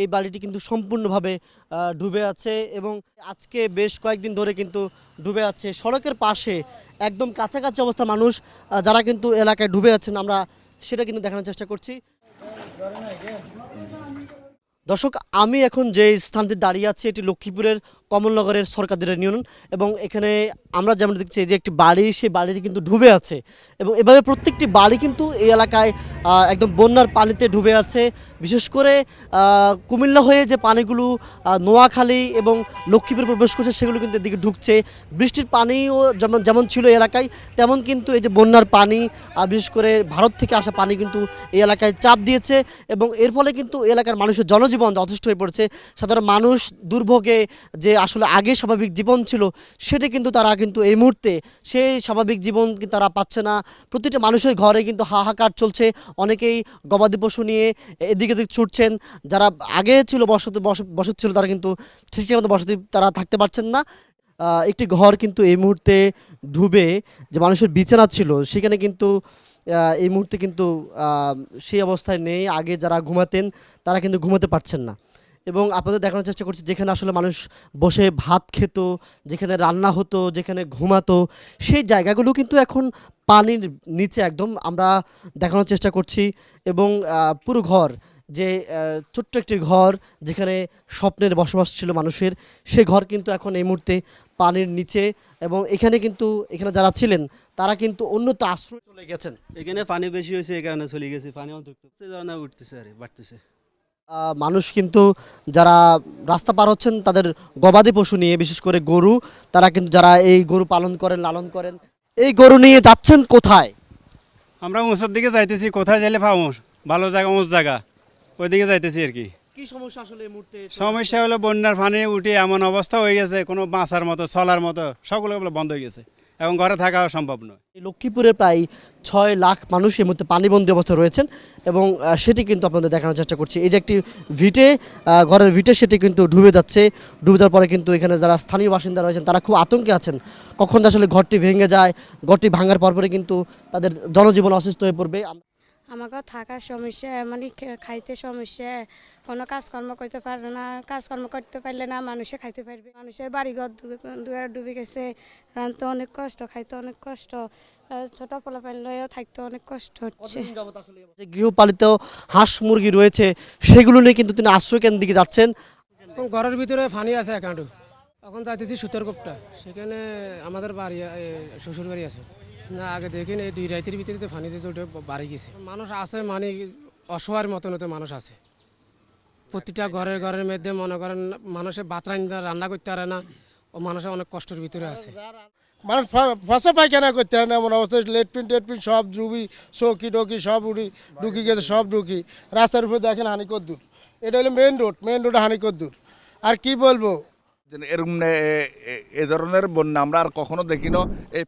এই বাড়িটি কিন্তু সম্পূর্ণভাবে ডুবে আছে এবং আজকে বেশ কয়েকদিন ধরে কিন্তু ডুবে আছে। সড়কের পাশে একদম কাছাকাছি অবস্থা মানুষ যারা কিন্তু এলাকায় ডুবে আছেন, আমরা সেটা কিন্তু দেখানোর চেষ্টা করছি। দর্শক, আমি এখন যে স্থানটি দাঁড়িয়ে আছি এটি লক্ষ্মীপুরের কমলনগরের সরকারদের ইউনিয়ন এবং এখানে আমরা যেমন দেখছি যে একটি বাড়ি, সেই বাড়িটি কিন্তু ডুবে আছে এবং এভাবে প্রত্যেকটি বাড়ি কিন্তু এই এলাকায় একদম বন্যার পানিতে ডুবে আছে। বিশেষ করে কুমিল্লা হয়ে যে পানিগুলো নোয়াখালী এবং লক্ষ্মীপুরে প্রবেশ করছে সেগুলো কিন্তু এদিকে ঢুকছে। বৃষ্টির পানিও যেমন যেমন ছিল এই এলাকায়, তেমন কিন্তু এই যে বন্যার পানি বিশেষ করে ভারত থেকে আসা পানি কিন্তু এই এলাকায় চাপ দিয়েছে এবং এর ফলে কিন্তু এই এলাকার মানুষের জনজীবন যথেষ্ট হয়ে পড়েছে। সাধারণ মানুষ দুর্ভোগে যে আসলে আগে স্বাভাবিক জীবন ছিল সেটা কিন্তু তারা কিন্তু এই মুহূর্তে সেই স্বাভাবিক জীবন কিন্তু তারা পাচ্ছে না। প্রতিটা মানুষের ঘরে কিন্তু হাহাকার চলছে। অনেকেই গবাদি পশু নিয়ে এদিকে ছুটছেন। যারা আগে ছিল বসত ছিল তারা কিন্তু ঠিকঠাক মতো বসতি তারা থাকতে পারছেন না। একটি ঘর কিন্তু এই মুহূর্তে ডুবে যে মানুষের বিছানা ছিল সেখানে কিন্তু এই মুহূর্তে কিন্তু সেই অবস্থায় নেই। আগে যারা ঘুমাতেন তারা কিন্তু ঘুমাতে পারছেন না এবং আপনাদের দেখানোর চেষ্টা করছি যেখানে আসলে মানুষ বসে ভাত খেত, যেখানে রান্না হতো, যেখানে ঘুমাতো, সেই জায়গাগুলো কিন্তু এখন পানির নিচে একদম আমরা দেখানোর চেষ্টা করছি এবং পুরো ঘর যে ছোট্ট একটি ঘর যেখানে স্বপ্নের বসবাস ছিল মানুষের, সেই ঘর কিন্তু এখন এই মুহূর্তে পানির নিচে এবং এখানে যারা ছিলেন তারা কিন্তু অন্যত্র আশ্রয় চলে গেছেন। এখানে পানি বেশি হয়েছে এই কারণে চলে গেছে, পানি উঠতেছে আর বাড়তেছে। মানুষ কিন্তু যারা রাস্তা পার হচ্ছেন তাদের গবাদি পশু নিয়ে, বিশেষ করে গরু, তারা কিন্তু যারা এই গরু পালন করেন, লালন করেন, এই গরু নিয়ে যাচ্ছেন কোথায়? আমরা উঁচুর দিকে যাইতেছি, কোথায় যাইলে পাবো ভালো জায়গা, উঁচু জায়গা, ওইদিকে যাইতেছি আর কি। কি সমস্যা আসলে এই মুহূর্তে? সমস্যা হলো বন্যার পানি উঠে এমন অবস্থা হয়ে গেছে, কোনো বাঁচার মতো চলার মতো সবগুলো বন্ধ হয়ে গেছে এবং ঘরে থাকা সম্ভব নয়। লক্ষ্মীপুরে প্রায় 6 লাখ মানুষ এই মুহূর্তে পানিবন্দী অবস্থায় রয়েছেন এবং সেটি কিন্তু আপনাদের দেখানোর চেষ্টা করছি। এই যে একটি ভিটে, ঘরের ভিটে, সেটি কিন্তু ডুবে যাচ্ছে। ডুবে যাওয়ার পরে কিন্তু এখানে যারা স্থানীয় বাসিন্দা রয়েছেন তারা খুব আতঙ্কে আছেন কখন আসলে ঘরটি ভেঙে যায়। ঘরটি ভাঙার পরপরে কিন্তু তাদের জনজীবন অসুস্থ হয়ে পড়বে। আমাকে থাকার সমস্যা, মানে খাইতে সমস্যা, কোনো কাজকর্ম করতে পারবে না। কাজকর্ম করতে পারলে না মানুষে খাইতে পারবে। মানুষের বাড়িঘর দুয়ার ডুবে গেছে, রাঁধতে অনেক কষ্ট, খাইতে অনেক কষ্ট, ছোট পোলাপান লয়েও থাকতে অনেক কষ্ট হচ্ছে। যে গৃহপালিত হাঁস মুরগি রয়েছে সেগুলো নিয়ে কিন্তু তিনি আশ্রয় কেন্দ্রের দিকে যাচ্ছেন। ঘরের ভিতরে পানি আছে একান্টু, এখন যাইতেছি সুতরকোপটা, সেখানে আমাদের বাড়ি শ্বশুর বাড়ি আছে না। আগে দেখেন এই 2 রাতের ভিতরে তো পানিতে চলে বাড়ি গেছে। মানুষ আছে, মানে অসহায়ের মতন মানুষ আছে প্রতিটা ঘরের মধ্যে। মনে করেন মানুষের ভাত রান্না করতে পারে না, ও মানুষের অনেক কষ্টের ভিতরে আছে। মানুষ ফসা পায়খানা করতে পারে না এমন অবস্থা। লেট্রিন সব ডুবি, চৌকি টকি সব ঢুকি গেছে, সব ঢুকি। রাস্তার উপরে দেখেন হানি কদ্দুর, এটা হলো মেন রোডে হানি কদ্দুর। আর কি বলবো, এরকম এ ধরনের বন্যা আমরা আর কখনো দেখিনো। এই